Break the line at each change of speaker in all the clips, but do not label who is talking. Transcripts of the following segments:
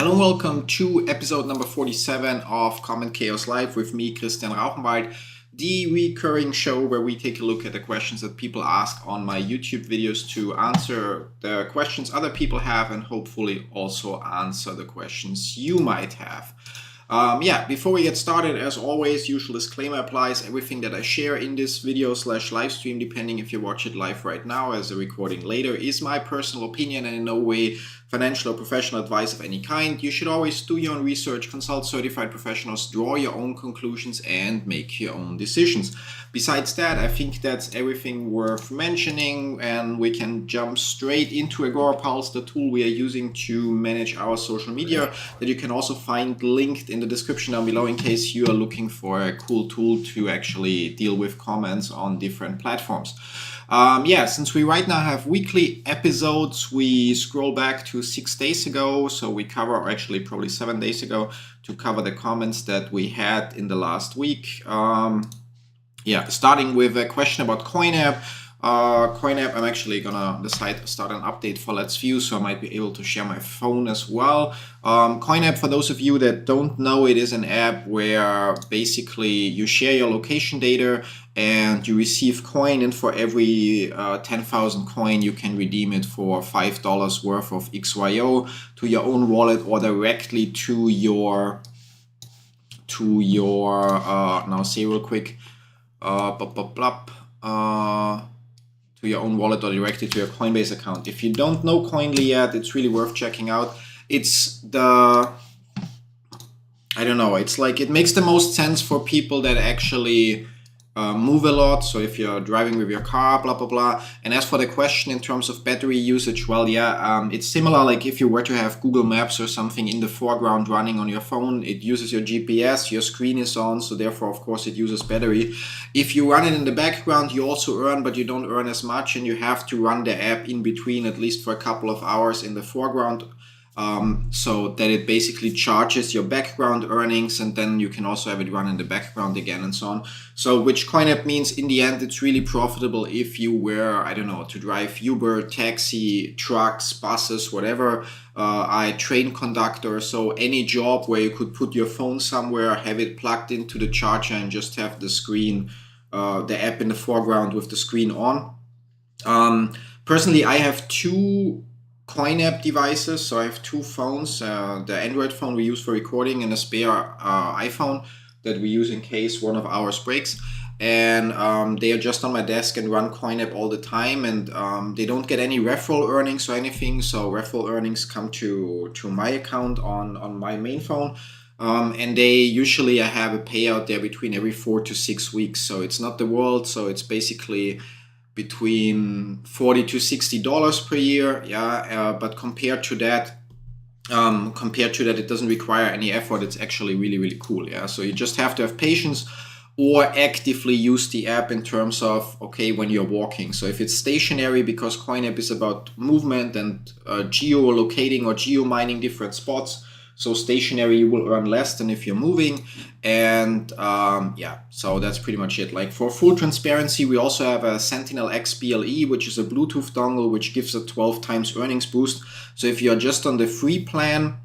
Hello and welcome to episode number 47 of Comment Chaos Live with me, Christian Rauchenwald, the recurring show where we take a look at the questions that people ask on my YouTube videos to answer the questions other people have and hopefully also answer the questions you might have. Before we get started, as always, usual disclaimer applies. Everything that I share in this video / live stream, depending if you watch it live right now as a recording later, is my personal opinion and in no way financial or professional advice of any kind. You should always do your own research, consult certified professionals, draw your own conclusions, and make your own decisions. Besides that, I think that's everything worth mentioning, and we can jump straight into Agorapulse, the tool we are using to manage our social media, that you can also find linked in the description down below in case you are looking for a cool tool to actually deal with comments on different platforms. Since we right now have weekly episodes, we scroll back to 6 days ago, so we cover, or actually probably 7 days ago, to cover the comments that we had in the last week. Starting with a question about Koinly. Koinly, I'm actually gonna decide to start an update for Let's View, so I might be able to share my phone as well. Koinly, for those of you that don't know, it is an app where basically you share your location data and you receive coin, and for every 10,000 coin you can redeem it for $5 worth of XYO to your own wallet or directly to your now say real quick, to your own wallet or directly to your Coinbase account. If you don't know Koinly yet, it's really worth checking out. It's it's like it makes the most sense for people that actually move a lot. So if you're driving with your car, blah, blah, blah. And as for the question in terms of battery usage, well, it's similar. Like if you were to have Google Maps or something in the foreground running on your phone, it uses your GPS, your screen is on, so therefore, of course, it uses battery. If you run it in the background, you also earn, but you don't earn as much, and you have to run the app in between, at least for a couple of hours in the foreground. So that it basically charges your background earnings, and then you can also have it run in the background again and so on. So which Koinly means in the end it's really profitable if you were, to drive Uber, taxi, trucks, buses, whatever, train conductor. So any job where you could put your phone somewhere, have it plugged into the charger and just have the screen, the app in the foreground with the screen on. Personally, I have two Koinly devices, so I have two phones, the Android phone we use for recording and a spare iPhone that we use in case one of ours breaks, and they are just on my desk and run Koinly all the time, and they don't get any referral earnings or anything, so referral earnings come to my account on my main phone, and they usually I have a payout there between every 4 to 6 weeks, so it's not the world, so it's basically between $40 to $60 per year, but compared to that, it doesn't require any effort. It's actually really, really cool, so you just have to have patience or actively use the app in terms of, when you're walking. So if it's stationary, because Koinly is about movement and geolocating or geo-mining different spots, so stationary you will earn less than if you're moving, and so that's pretty much it. Like for full transparency, we also have a Sentinel X BLE, which is a Bluetooth dongle which gives a 12 times earnings boost. So if you're just on the free plan,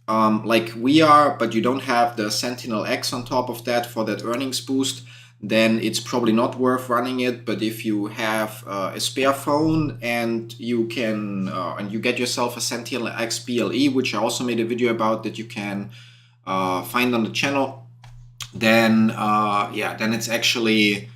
like we are, but you don't have the Sentinel X on top of that for that earnings boost, then it's probably not worth running it. But if you have a spare phone and you can and you get yourself a Sentinel X BLE, which I also made a video about that you can find on the channel, then it's actually,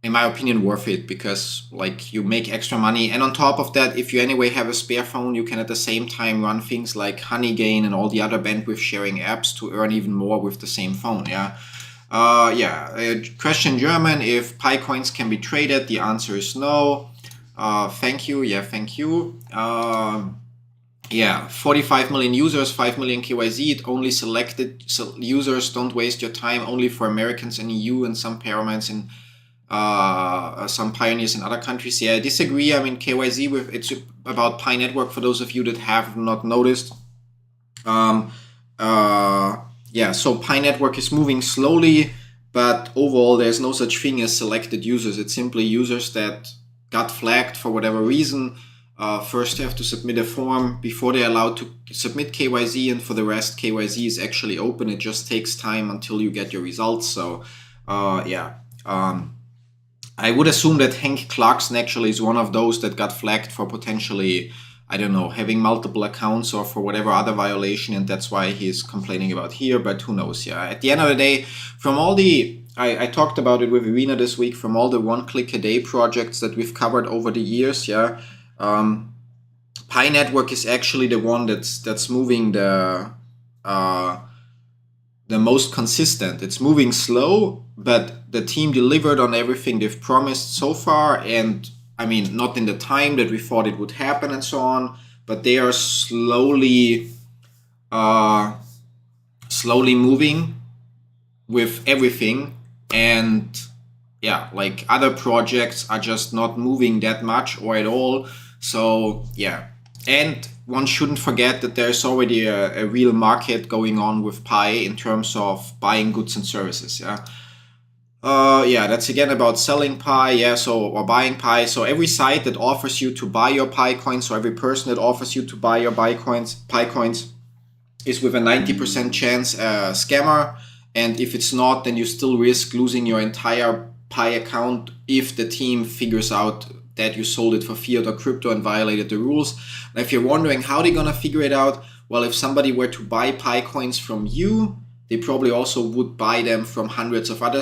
in my opinion, worth it, because like you make extra money, and on top of that, if you anyway have a spare phone, you can at the same time run things like Honeygain and all the other bandwidth sharing apps to earn even more with the same phone. A question in German: if Pi coins can be traded? The answer is no. Thank you. Thank you. 45 million users, 5 million KYZ. It only selected users. Don't waste your time. Only for Americans in EU and some pyramids in some pioneers in other countries. I disagree. I mean, KYZ it's about Pi Network for those of you that have not noticed. So Pi Network is moving slowly, but overall there's no such thing as selected users. It's simply users that got flagged for whatever reason first have to submit a form before they're allowed to submit KYZ, and for the rest, KYZ is actually open. It just takes time until you get your results. So I would assume that Hank Clarkson actually is one of those that got flagged for potentially, I don't know, having multiple accounts or for whatever other violation, and that's why he's complaining about here, but who knows. At the end of the day, from all the, I talked about it with Irina this week, from all the one-click-a-day projects that we've covered over the years, Pi Network is actually the one that's moving the most consistent. It's moving slow, but the team delivered on everything they've promised so far, and I mean, not in the time that we thought it would happen and so on, but they are slowly moving with everything. And yeah, like other projects are just not moving that much or at all. So yeah, and one shouldn't forget that there's already a real market going on with Pi in terms of buying goods and services. That's again about selling Pi, or buying Pi. So every site that offers you to buy your Pi coins, or every person that offers you to buy your Pi coins, is with a 90% chance a scammer. And if it's not, then you still risk losing your entire Pi account if the team figures out that you sold it for fiat or crypto and violated the rules. Now, if you're wondering how they're gonna figure it out, well, if somebody were to buy Pi coins from you, they probably also would buy them from hundreds of other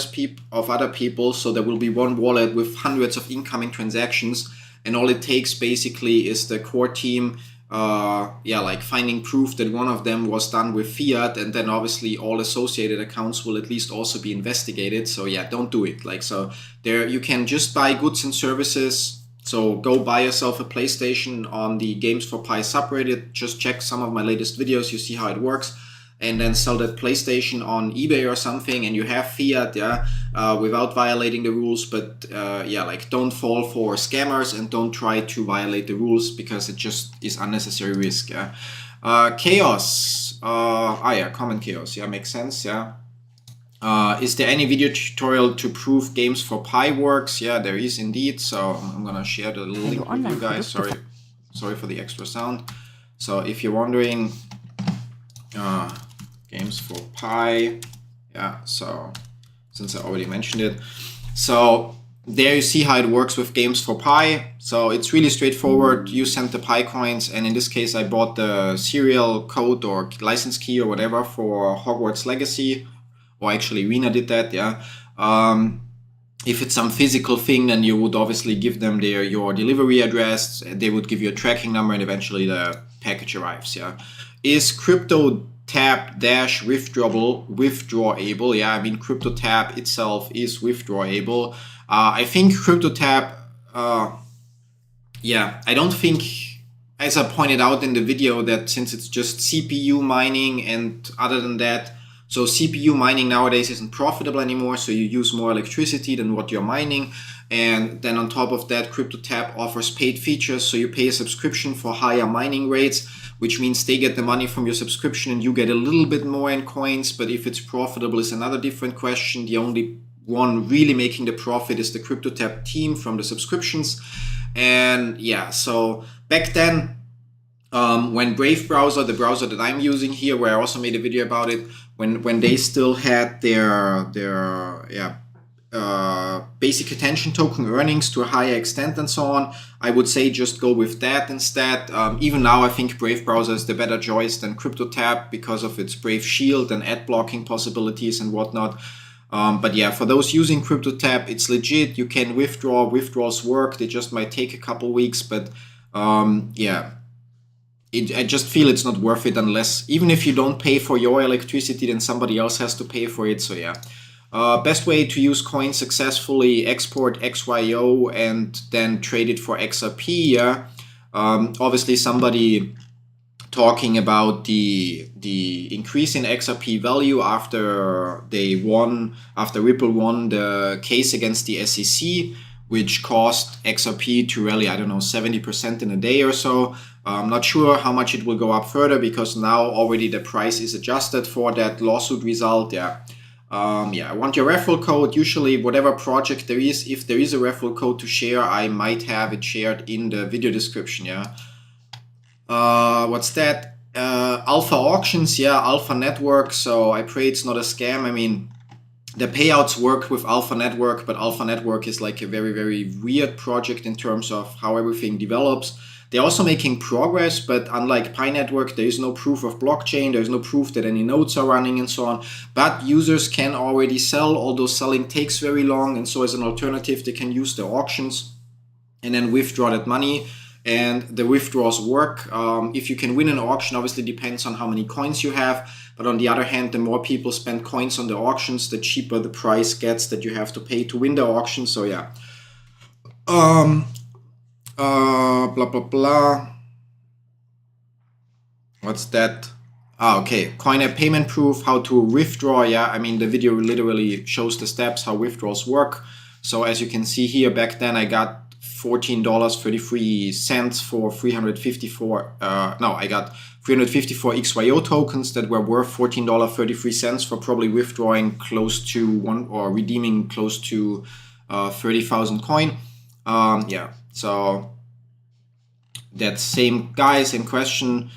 people. So there will be one wallet with hundreds of incoming transactions, and all it takes basically is the core team finding proof that one of them was done with fiat, and then obviously all associated accounts will at least also be investigated. So yeah, don't do it. There you can just buy goods and services. So go buy yourself a PlayStation on the Games for Pi subreddit. Just check some of my latest videos. You see how it works. And then sell that PlayStation on eBay or something, and you have fiat, without violating the rules. But don't fall for scammers and don't try to violate the rules, because it just is unnecessary risk. Chaos. Common chaos. Yeah, makes sense. Yeah. Is there any video tutorial to prove Games for Pi works? Yeah, there is indeed. So I'm gonna share the link with you guys. Sorry for the extra sound. So if you're wondering, Games for Pi, so since I already mentioned it, so there you see how it works with Games for Pi. So it's really straightforward. You send the Pi coins, and in this case I bought the serial code or license key or whatever for Hogwarts Legacy, or actually Rena did that. If it's some physical thing, then you would obviously give them your delivery address, they would give you a tracking number, and eventually the package arrives. Is Crypto Tab dash withdrawable? Yeah, I mean, Crypto Tab itself is withdrawable. I think Crypto Tab, I don't think, as I pointed out in the video, that since it's just CPU mining, and other than that, so CPU mining nowadays isn't profitable anymore, so you use more electricity than what you're mining. And then on top of that, CryptoTab offers paid features, so you pay a subscription for higher mining rates, which means they get the money from your subscription and you get a little bit more in coins. But if it's profitable is another different question. The only one really making the profit is the CryptoTab team from the subscriptions. And so back then, when Brave browser, the browser that I'm using here, where I also made a video about it, when they still had their basic attention token earnings to a higher extent and so on, I would say just go with that instead. Even now, I think Brave browser is the better choice than CryptoTab because of its Brave Shield and ad blocking possibilities and whatnot. But for those using CryptoTab, it's legit. You can withdraw. Withdrawals work. They just might take a couple weeks, but I just feel it's not worth it unless, even if you don't pay for your electricity, then somebody else has to pay for it. So best way to use coins successfully: export XYO and then trade it for XRP. Obviously somebody talking about the increase in XRP value after Ripple won the case against the SEC, which caused XRP to rally, 70% in a day or so. I'm not sure how much it will go up further because now already the price is adjusted for that lawsuit result. Yeah, I want your referral code. Usually whatever project there is, if there is a referral code to share, I might have it shared in the video description. Yeah. What's that? Alpha auctions. Yeah, Alpha Network. So I pray it's not a scam. I mean, the payouts work with Alpha Network, but Alpha Network is like a very, very weird project in terms of how everything develops. They're also making progress, but unlike Pi Network, there is no proof of blockchain. There's no proof that any nodes are running and so on. But users can already sell, although selling takes very long. And so as an alternative, they can use the auctions and then withdraw that money. And the withdrawals work. If you can win an auction, obviously depends on how many coins you have. But on the other hand, the more people spend coins on the auctions, the cheaper the price gets that you have to pay to win the auction. So yeah. Blah, blah, blah. What's that? Okay. Koinly payment proof, how to withdraw. Yeah, I mean, the video literally shows the steps, how withdrawals work. So as you can see here, back then I got $14.33 for 354. I got 354 XYO tokens that were worth $14.33 for probably withdrawing close to one or redeeming close to 30,000 coin. Yeah, so that same guy, same question.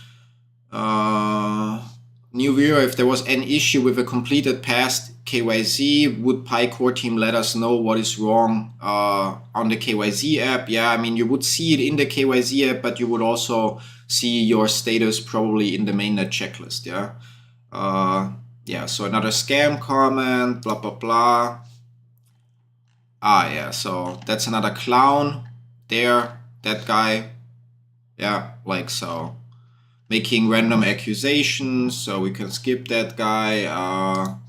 New viewer, if there was an issue with a completed past KYC, would Pi core team let us know what is wrong on the KYC app? Yeah, I mean, you would see it in the KYC app, but you would also see your status probably in the mainnet checklist. Yeah. Yeah, so another scam comment, blah, blah, blah. Yeah, so that's another clown there, that guy. Yeah, like so. Making random accusations, so we can skip that guy.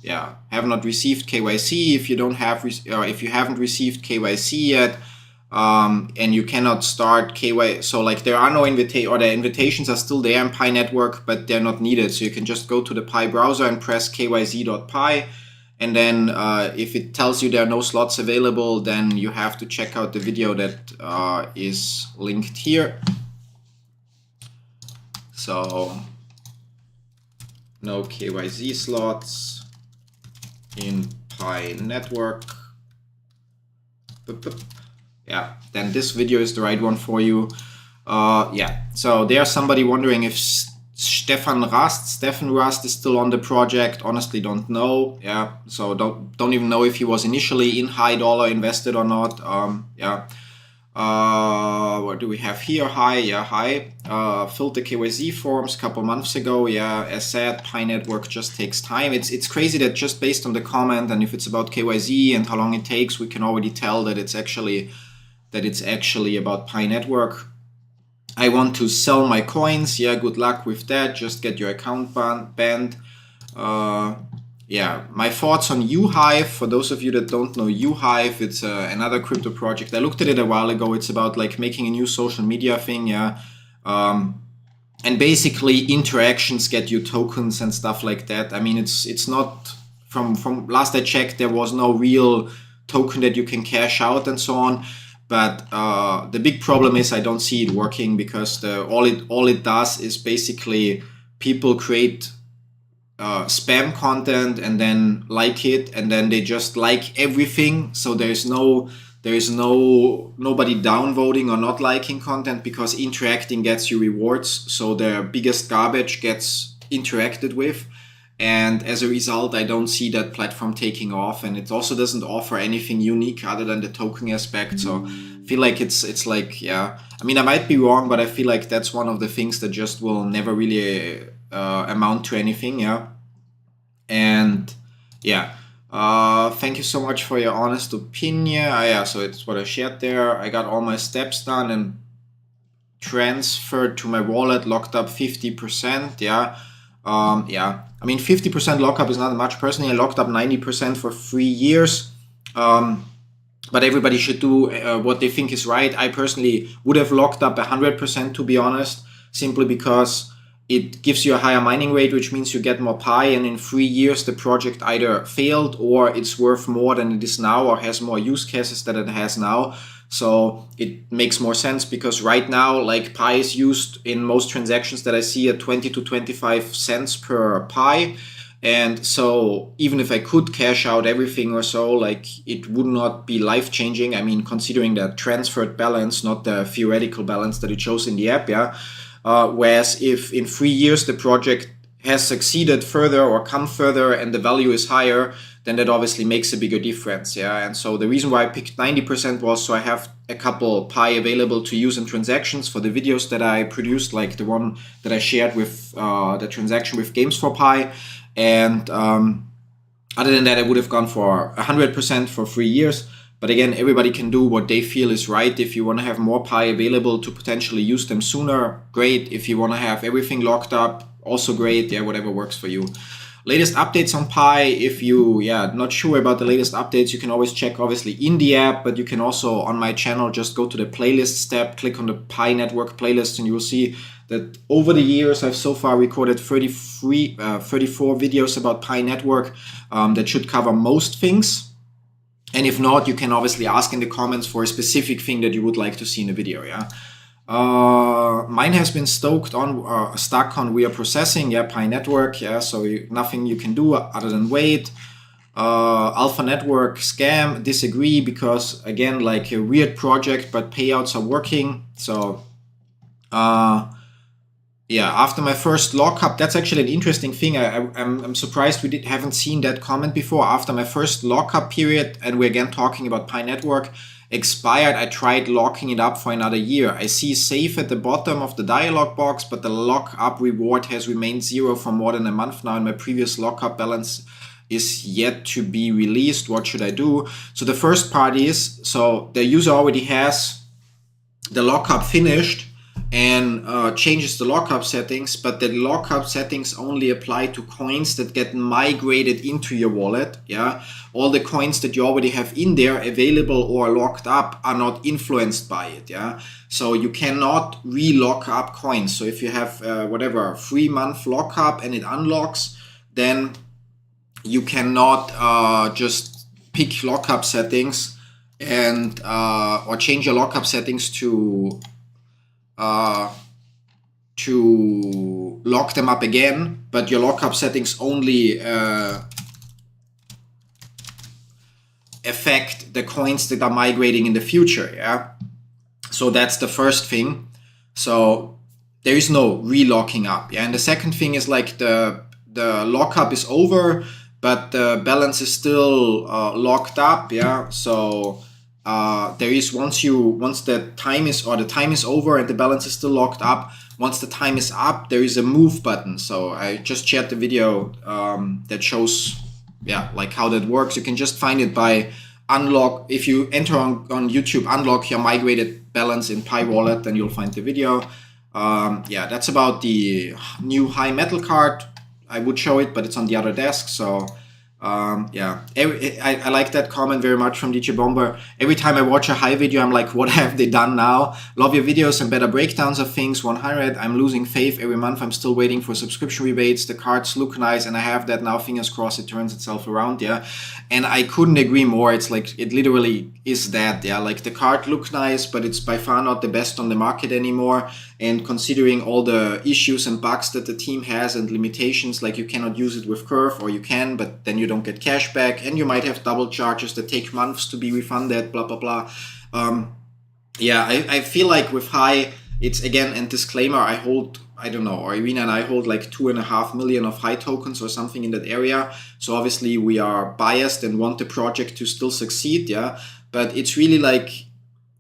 Yeah, have not received KYC. If you don't have, if you haven't received KYC yet, and you cannot start KYC, so like there are no the invitations are still there in Pi Network, but they're not needed. So you can just go to the Pi browser and press kyz.pi, and then if it tells you there are no slots available, then you have to check out the video that is linked here. So no KYC slots in Pi Network. Yeah, then this video is the right one for you. Yeah, so there's somebody wondering if Stefan Rust is still on the project. Honestly, don't know. Yeah, so don't even know if he was initially in high dollar invested or not. Yeah. What do we have here? Hi, yeah, hi. Filled the KYC forms a couple months ago. Yeah, as said, Pi Network just takes time. It's crazy that just based on the comment and if it's about KYC and how long it takes, we can already tell that it's actually about Pi Network. I want to sell my coins. Yeah, good luck with that. Just get your account banned. Yeah, my thoughts on uHive. For those of you that don't know uHive, it's another crypto project. I looked at it a while ago. It's about like making a new social media thing, yeah. And basically interactions get you tokens and stuff like that. I mean, it's not, from last I checked, there was no real token that you can cash out and so on. But the big problem is I don't see it working because all it does is basically people create spam content and then like it, and then they just like everything. So there is nobody downvoting or not liking content because interacting gets you rewards. So the biggest garbage gets interacted with, and as a result, I don't see that platform taking off, and it also doesn't offer anything unique other than the token aspect. So I feel like it's like, yeah, I mean, I might be wrong, but I feel like that's one of the things that just will never really amount to anything. Yeah. And yeah, thank you so much for your honest opinion. Yeah, so it's what I shared there. I got all my steps done and transferred to my wallet, locked up 50%. Yeah. Yeah, I mean, 50% lockup is not much. Personally, I locked up 90% for 3 years. But everybody should do what they think is right. I personally would have locked up 100%, to be honest, simply because it gives you a higher mining rate, which means you get more Pi, and in 3 years the project either failed or it's worth more than it is now or has more use cases than it has now. So it makes more sense because right now, like, Pi is used in most transactions that I see at 20 to 25 cents per Pi. And so even if I could cash out everything or so, like it would not be life changing. I mean, considering the transferred balance, not the theoretical balance that it shows in the app, yeah. Whereas if in 3 years the project has succeeded further or come further and the value is higher, then that obviously makes a bigger difference, yeah. And so the reason why I picked 90% was so I have a couple Pi available to use in transactions for the videos that I produced, like the one that I shared with the transaction with Games for Pi. And other than that, I would have gone for 100% for 3 years. But again, everybody can do what they feel is right. If you want to have more Pi available to potentially use them sooner, great. If you want to have everything locked up, also great. Yeah, whatever works for you. Latest updates on Pi. If you not sure about the latest updates, you can always check obviously in the app, but you can also on my channel just go to the playlists tab, click on the Pi Network playlist, and you will see that over the years I've so far recorded 34 videos about Pi Network that should cover most things. And if not, you can obviously ask in the comments for a specific thing that you would like to see in the video, yeah. Mine has been stuck on we are processing, yeah, Pi Network, yeah, so nothing you can do other than wait. Alpha Network scam, disagree, because again, like a weird project, but payouts are working. So yeah, after my first lockup, that's actually an interesting thing. I'm surprised we haven't seen that comment before. After my first lockup period, and we're again talking about Pi Network, expired, I tried locking it up for another year. I see safe at the bottom of the dialog box, but the lockup reward has remained 0 for more than a month now, and my previous lockup balance is yet to be released. What should I do? So the first part is, so the user already has the lockup finished and changes the lockup settings, but the lockup settings only apply to coins that get migrated into your wallet. Yeah, all the coins that you already have in there available or locked up are not influenced by it. Yeah, so you cannot re-lock up coins. So if you have whatever 3-month lockup and it unlocks, then you cannot just pick lockup settings and or change your lockup settings to lock them up again, but your lockup settings only affect the coins that are migrating in the future. Yeah, so that's the first thing. So there is no relocking up. Yeah, and the second thing is like the lockup is over, but the balance is still locked up. Yeah, so there is once the time is over and the balance is still locked up, once the time is up, there is a move button. So I just shared the video that shows like how that works. You can just find it by unlock. If you enter on YouTube, unlock your migrated balance in Pi Wallet, then you'll find the video. That's about the new high metal card. I would show it, but it's on the other desk. So I like that comment very much from DJ Bomber. Every time I watch a high video, I'm like, what have they done now? Love your videos and better breakdowns of things. 100. I'm losing faith every month. I'm still waiting for subscription rebates. The cards look nice, and I have that now. Fingers crossed it turns itself around. Yeah, and I couldn't agree more. It's like it literally is that. Yeah, like the card look nice, but it's by far not the best on the market anymore. And considering all the issues and bugs that the team has and limitations, like you cannot use it with Curve, or you can, but then you don't get cash back, and you might have double charges that take months to be refunded, blah, blah, blah. I feel like with High, it's again, and disclaimer, I hold, I don't know, or Irina and I hold like 2.5 million of High tokens or something in that area. So obviously we are biased and want the project to still succeed, yeah. But it's really like,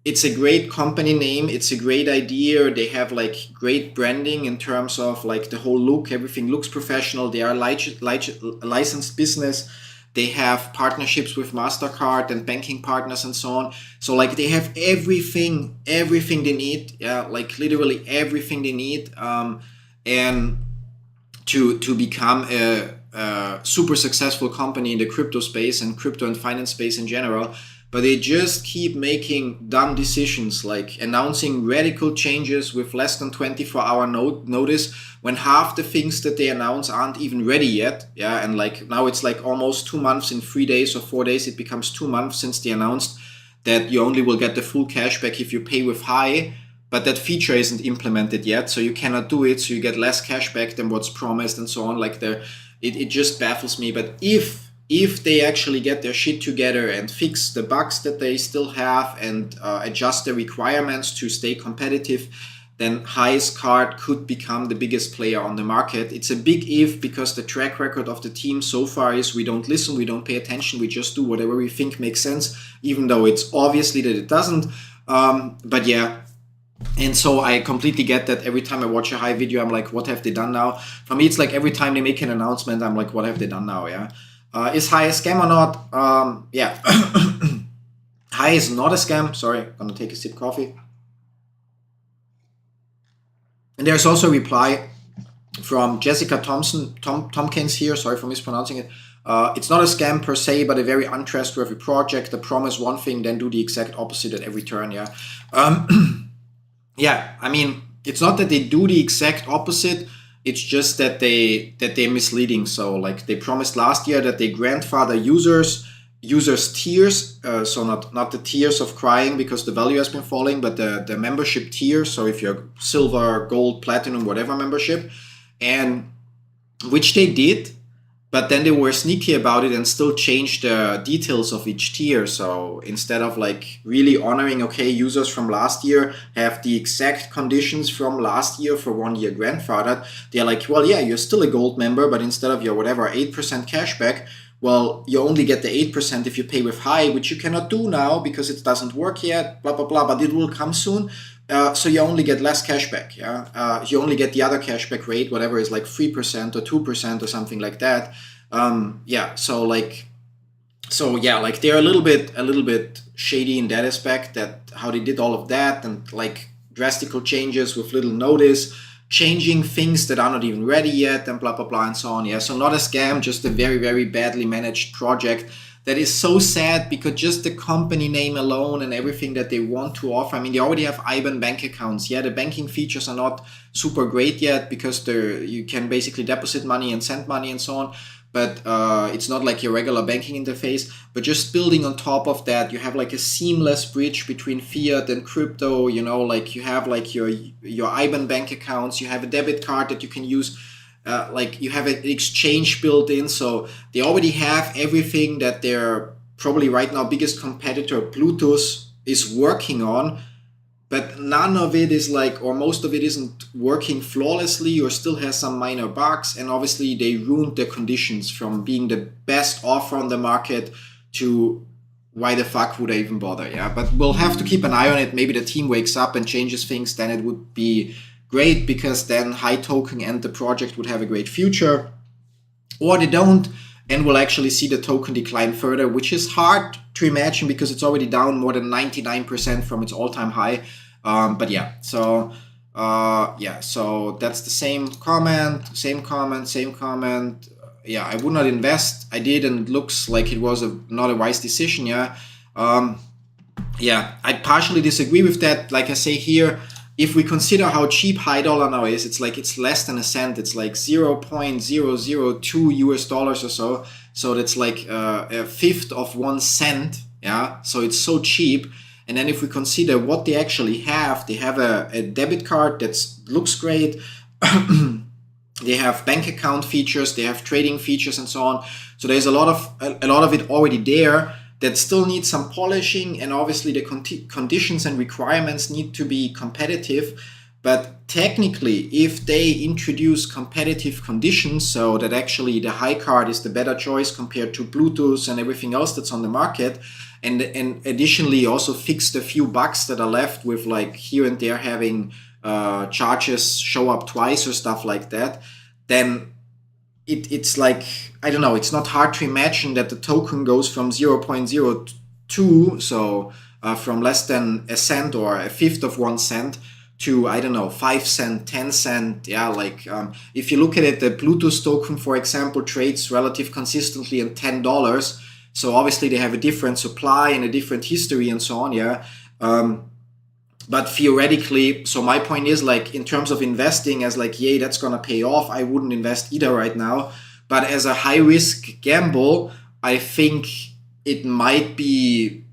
it's a great company name. It's a great idea. They have like great branding in terms of like the whole look. Everything looks professional. They are a licensed business. They have partnerships with MasterCard and banking partners and so on. So like they have everything they need. Yeah, like literally everything they need. And to become a super successful company in the crypto space and crypto and finance space in general. But they just keep making dumb decisions, like announcing radical changes with less than 24-hour notice when half the things that they announce aren't even ready yet. Yeah, and like now it's like almost 2 months. In 3 days or 4 days, it becomes 2 months since they announced that you only will get the full cashback if you pay with High. But that feature isn't implemented yet, so you cannot do it. So you get less cashback than what's promised and so on. Like it just baffles me. But if they actually get their shit together and fix the bugs that they still have and adjust the requirements to stay competitive, then highest card could become the biggest player on the market. It's a big if, because the track record of the team so far is we don't listen, we don't pay attention, we just do whatever we think makes sense, even though it's obviously that it doesn't. But yeah, and so I completely get that. Every time I watch a high video, I'm like, what have they done now? For me, it's like every time they make an announcement, I'm like, what have they done now? Yeah. Is high a scam or not? Yeah. High is not a scam. Sorry, I'm gonna take a sip coffee. And there's also a reply from Jessica Tompkins here. Sorry for mispronouncing it. It's not a scam per se, but a very untrustworthy project. They promise one thing, then do the exact opposite at every turn. Yeah. Yeah. I mean, it's not that they do the exact opposite. It's just that they're misleading. So like they promised last year that they grandfather users tiers, so not the tiers of crying because the value has been falling, but the membership tier. So if you're silver, gold, platinum, whatever membership, and which they did, but then they were sneaky about it and still changed the details of each tier. So instead of like really honoring, okay, users from last year have the exact conditions from last year for 1 year grandfathered, they're like, well, yeah, you're still a gold member, but instead of your whatever 8% cashback, well, you only get the 8% if you pay with high, which you cannot do now because it doesn't work yet, blah, blah, blah, but it will come soon. So you only get less cashback. Yeah, you only get the other cashback rate, whatever is like 3% or 2% or something like that. Yeah, so yeah, like they're a little bit shady in that aspect, that how they did all of that, and like drastical changes with little notice, changing things that are not even ready yet, and blah, blah, blah, and so on. Yeah, so not a scam, just a very, very badly managed project that is so sad, because just the company name alone and everything that they want to offer. I mean, they already have IBAN bank accounts. Yeah, the banking features are not super great yet because you can basically deposit money and send money and so on. But it's not like your regular banking interface. But just building on top of that, you have like a seamless bridge between fiat and crypto. You know, like you have like your IBAN bank accounts. You have a debit card that you can use. Like you have an exchange built in. So they already have everything that their probably right now biggest competitor, Bluetooth, is working on. But none of it is like, or most of it isn't working flawlessly, or still has some minor bugs. And obviously they ruined the conditions from being the best offer on the market to why the fuck would I even bother? Yeah, but we'll have to keep an eye on it. Maybe the team wakes up and changes things, then it would be great, because then High Token and the project would have a great future. Or they don't, and we'll actually see the token decline further, which is hard to imagine because it's already down more than 99% from its all-time high. But yeah, so so that's the same comment. Yeah, I would not invest. I did, and it looks like it was not a wise decision. Yeah, I partially disagree with that. Like I say here, if we consider how cheap high dollar now is, it's like it's less than a cent. It's like $0.002 or so. So that's like a fifth of 1 cent. Yeah, so it's so cheap. And then if we consider what they actually have, they have a debit card that looks great. They have bank account features, they have trading features, and so on. So there's a lot of it already there that still needs some polishing, and obviously the conditions and requirements need to be competitive. But technically, if they introduce competitive conditions, so that actually the high card is the better choice compared to Bluetooth and everything else that's on the market, and additionally also fixed a few bugs that are left with like here and there having charges show up twice or stuff like that, then it's like, I don't know, it's not hard to imagine that the token goes from 0.02, so from less than a cent or a fifth of 1 cent, to, I don't know, 5 cent, 10 cent. Yeah, like if you look at it, the Bluetooth token, for example, trades relative consistently at $10. So obviously they have a different supply and a different history and so on. Yeah. But theoretically, so my point is, like, in terms of investing as like, yay, that's going to pay off, I wouldn't invest either right now. But as a high risk gamble, I think it might be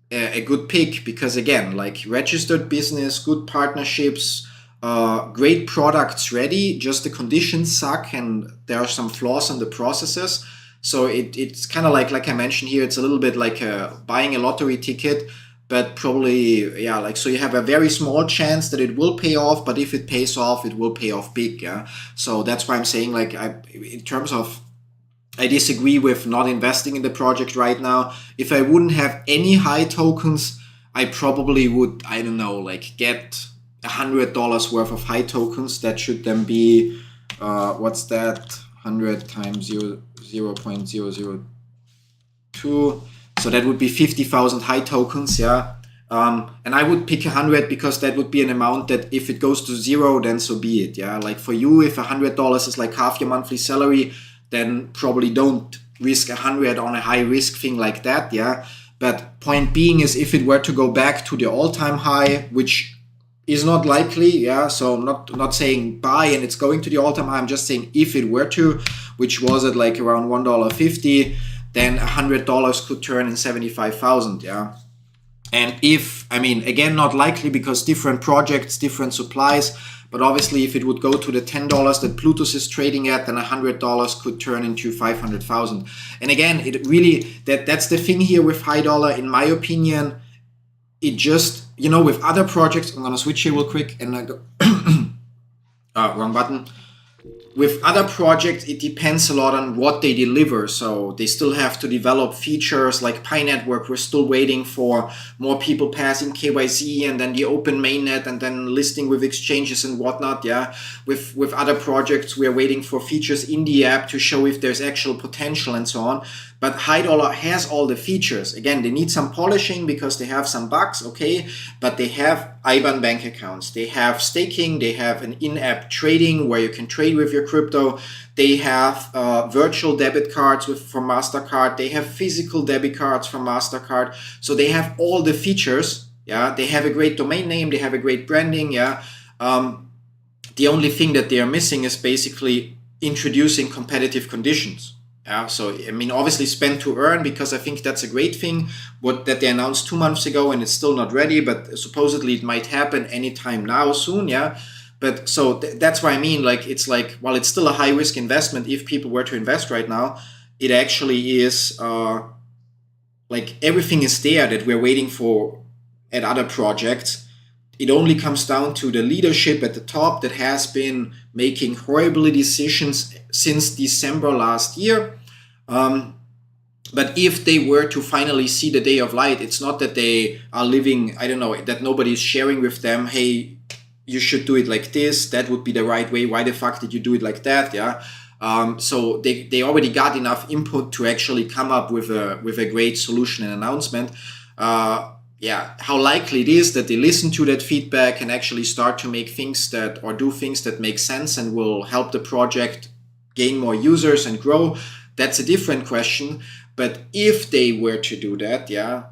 a good pick, because again, like registered business, good partnerships, great products ready, just the conditions suck and there are some flaws in the processes. So it's kind of like I mentioned here, it's a little bit like buying a lottery ticket, but probably, yeah, like, so you have a very small chance that it will pay off, but if it pays off, it will pay off big. Yeah. So that's why I'm saying, like, in terms of, I disagree with not investing in the project right now. If I wouldn't have any high tokens, I probably would, I don't know, like get $100 worth of high tokens. That should then be, what's that? 100 times 0.002. So that would be 50,000 high tokens, yeah. And I would pick 100 because that would be an amount that if it goes to zero, then so be it, yeah. Like for you, if $100 is like half your monthly salary, then probably don't risk 100 on a high risk thing like that, yeah. But point being is, if it were to go back to the all-time high, which is not likely, yeah. So not saying buy and it's going to the all-time high. I'm just saying if it were to, which was at like around $1.50, then $100 could turn in 75,000, yeah. And if, I mean, again, not likely because different projects, different supplies, but obviously if it would go to the $10 that Plutus is trading at, then $100 could turn into 500,000. And again, it really, that's the thing here with high dollar, in my opinion. It just, you know, with other projects, I'm gonna switch here real quick and I go, wrong button. With other projects, it depends a lot on what they deliver. So they still have to develop features like Pi Network. We're still waiting for more people passing KYC and then the open mainnet and then listing with exchanges and whatnot. Yeah. With other projects, we're waiting for features in the app to show if there's actual potential and so on. But high dollar has all the features. Again, they need some polishing because they have some bugs, okay? But they have IBAN bank accounts. They have staking. They have an in-app trading where you can trade with your crypto. They have virtual debit cards from MasterCard. They have physical debit cards from MasterCard. So they have all the features. Yeah, they have a great domain name. They have a great branding. Yeah. The only thing that they are missing is basically introducing competitive conditions. Yeah, so I mean, obviously spend to earn, because I think that's a great thing that they announced 2 months ago and it's still not ready, but supposedly it might happen anytime now soon. Yeah. But so that's what I mean. Like, it's like, while it's still a high risk investment, if people were to invest right now, it actually is like everything is there that we're waiting for at other projects. It only comes down to the leadership at the top that has been making horrible decisions since December last year. But if they were to finally see the day of light, it's not that they are living, I don't know, that nobody is sharing with them, hey, you should do it like this, that would be the right way, why the fuck did you do it like that, yeah? So they already got enough input to actually come up with a great solution and announcement. Yeah, how likely it is that they listen to that feedback and actually start to make things that, or do things that make sense and will help the project gain more users and grow, that's a different question. But if they were to do that, yeah,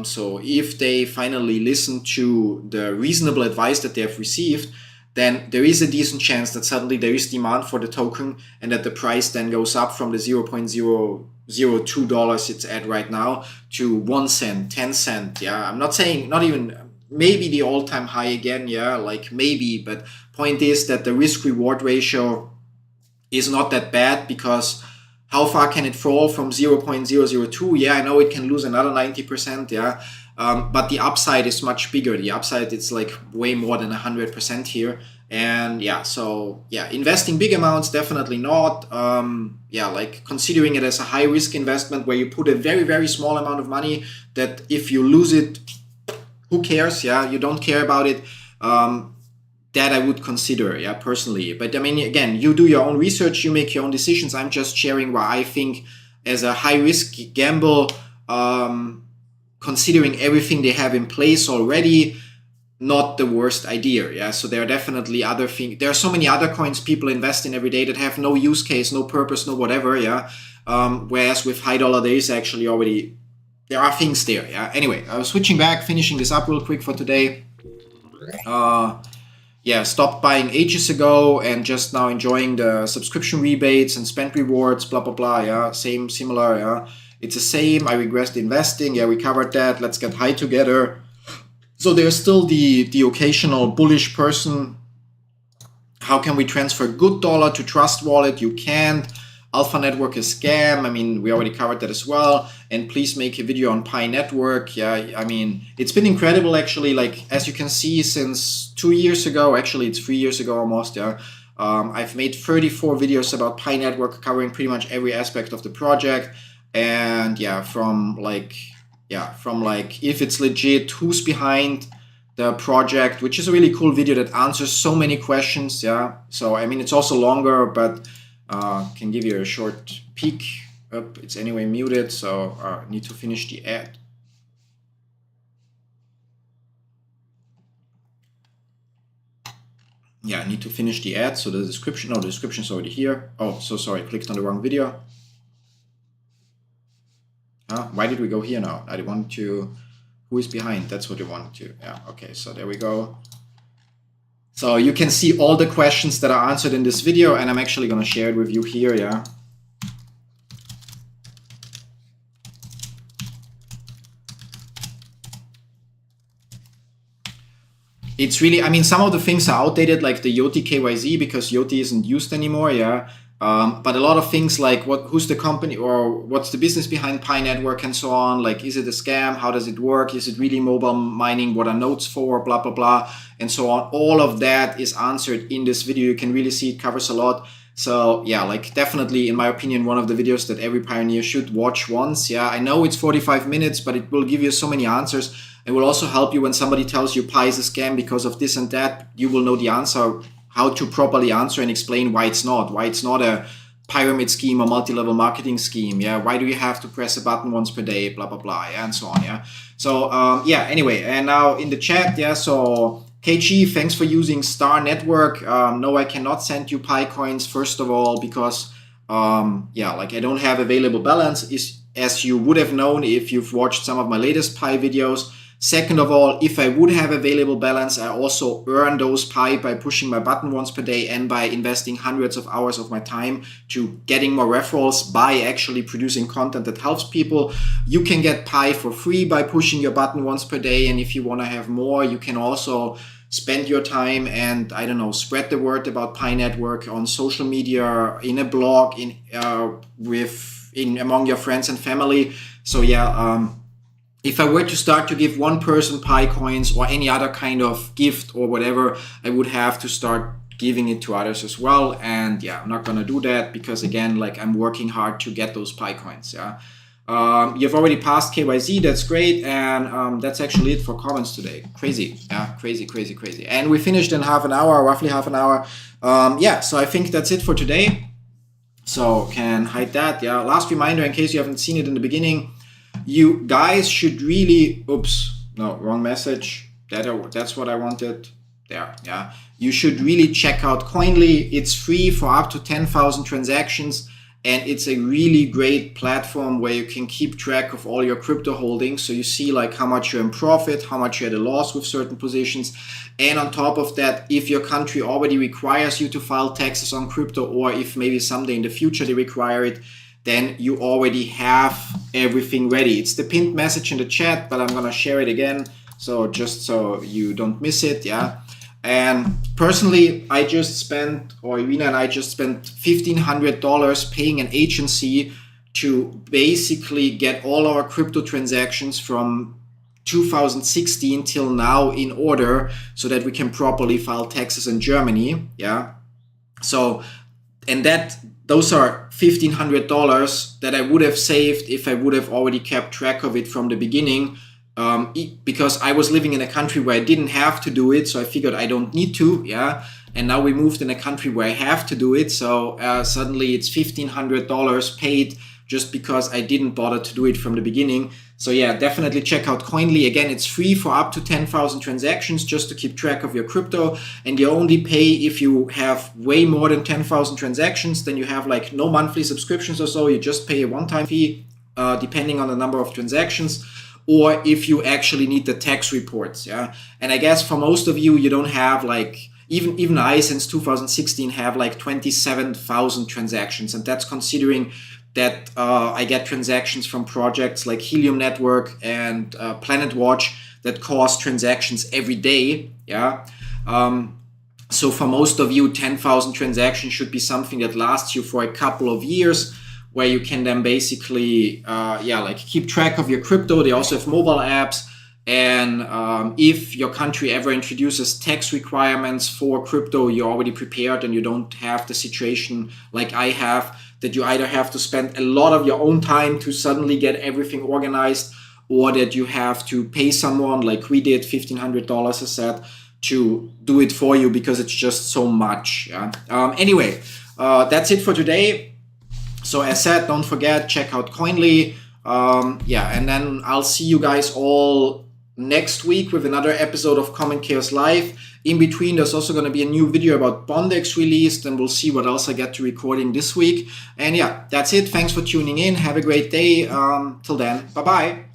so if they finally listen to the reasonable advice that they have received, then there is a decent chance that suddenly there is demand for the token and that the price then goes up from the $0.002 it's at right now to 1 cent, 10 cent. Yeah, I'm not saying, not even, maybe the all-time high again. Yeah, like maybe, but point is that the risk-reward ratio is not that bad, because how far can it fall from 0.002? Yeah, I know it can lose another 90%. Yeah. But the upside is much bigger. The upside, it's like way more than 100% here. And yeah, so yeah, investing big amounts, definitely not. Yeah, like considering it as a high risk investment where you put a very, very small amount of money that if you lose it, who cares? Yeah, you don't care about it. That I would consider, yeah, personally. But I mean, again, you do your own research, you make your own decisions. I'm just sharing why I think as a high risk gamble, considering everything they have in place already, not the worst idea. Yeah. So there are definitely other things. There are so many other coins people invest in every day that have no use case, no purpose, no whatever. Yeah. Whereas with high dollar, there is actually already, there are things there. Yeah. Anyway, I was switching back, finishing this up real quick for today. Yeah, stopped buying ages ago and just now enjoying the subscription rebates and spend rewards, blah, blah, blah. Yeah, same, similar. Yeah, it's the same. I regressed investing. Yeah, we covered that. Let's get high together. So there's still the occasional bullish person How can we transfer good dollar to Trust Wallet? You can't. Alpha Network is scam. I mean, we already covered that as well. And please make a video on Pi Network. Yeah, I mean, it's been incredible actually. Like, as you can see, since 2 years ago, actually it's 3 years ago almost, yeah. I've made 34 videos about Pi Network, covering pretty much every aspect of the project. And yeah, from like if it's legit, who's behind the project, which is a really cool video that answers so many questions. Yeah, so I mean, it's also longer, but can give you a short peek. It's anyway muted, so need to finish the ad. Yeah, I need to finish the ad. So the description, no, the description is already here. Oh, so sorry, I clicked on the wrong video. Why did we go here now? I want to, who is behind? That's what we wanted to. Yeah, okay, so there we go. So you can see all the questions that are answered in this video, and I'm actually going to share it with you here, yeah. It's really, I mean, some of the things are outdated, like the Yoti KYZ, because Yoti isn't used anymore, yeah. But a lot of things like who's the company or what's the business behind Pi Network and so on, like is it a scam, how does it work, is it really mobile mining, what are nodes for, blah blah blah, and so on. All of that is answered in this video. You can really see it covers a lot. So yeah, like definitely in my opinion one of the videos that every pioneer should watch once. Yeah, I know it's 45 minutes, but it will give you so many answers. It will also help you when somebody tells you Pi is a scam because of this and that. You will know the answer, how to properly answer and explain why it's not a pyramid scheme or multi-level marketing scheme. Yeah, why do you have to press a button once per day, blah blah blah, yeah, and so on. Yeah, so yeah, anyway, and now in the chat, yeah, so KG, thanks for using Star Network. No, I cannot send you Pi coins, first of all, because yeah, like I don't have available balance, as you would have known if you've watched some of my latest Pi videos. Second of all, if I would have available balance, I also earn those Pi by pushing my button once per day and by investing hundreds of hours of my time to getting more referrals by actually producing content that helps people. You can get Pi for free by pushing your button once per day. And if you want to have more, you can also spend your time and, I don't know, spread the word about Pi Network on social media, in a blog, among your friends and family. So yeah, if I were to start to give one person Pi coins or any other kind of gift or whatever, I would have to start giving it to others as well. And yeah, I'm not going to do that because again, like I'm working hard to get those Pi coins. Yeah. You've already passed KYZ. That's great. And that's actually it for comments today. Crazy. Yeah. Crazy, crazy, crazy. And we finished in half an hour, roughly half an hour. Yeah. So I think that's it for today. So can hide that. Yeah. Last reminder, in case you haven't seen it in the beginning, you guys should really, oops, no, wrong message. That's what I wanted. There, yeah. You should really check out Koinly. It's free for up to 10,000 transactions. And it's a really great platform where you can keep track of all your crypto holdings. So you see like how much you're in profit, how much you're at a loss with certain positions. And on top of that, if your country already requires you to file taxes on crypto, or if maybe someday in the future they require it, then you already have everything ready. It's the pinned message in the chat, but I'm gonna share it again. So just so you don't miss it, yeah. And personally, I just spent, or Irina and I just spent $1,500 paying an agency to basically get all our crypto transactions from 2016 till now in order so that we can properly file taxes in Germany, yeah. So, and those are $1,500 that I would have saved if I would have already kept track of it from the beginning, because I was living in a country where I didn't have to do it, so I figured I don't need to, yeah. And now we moved in a country where I have to do it, so suddenly it's $1,500 paid just because I didn't bother to do it from the beginning. So yeah, definitely check out Koinly. Again, it's free for up to 10,000 transactions just to keep track of your crypto. And you only pay if you have way more than 10,000 transactions. Then you have like no monthly subscriptions or so. You just pay a one-time fee depending on the number of transactions. Or if you actually need the tax reports, yeah. And I guess for most of you, you don't have like, even I since 2016 have like 27,000 transactions. And that's considering that I get transactions from projects like Helium Network and Planet Watch that cause transactions every day, yeah. So for most of you, 10,000 transactions should be something that lasts you for a couple of years, where you can then basically, like keep track of your crypto. They also have mobile apps. And if your country ever introduces tax requirements for crypto, you're already prepared and you don't have the situation like I have, that you either have to spend a lot of your own time to suddenly get everything organized, or that you have to pay someone like we did, $1,500 a set, to do it for you, because it's just so much. Yeah? Anyway, that's it for today. So as said, don't forget, check out Koinly. And then I'll see you guys all next week with another episode of Common Chaos Live. In between, there's also going to be a new video about Bondex released, and we'll see what else I get to recording this week. And yeah, that's it. Thanks for tuning in. Have a great day. Till then, bye-bye.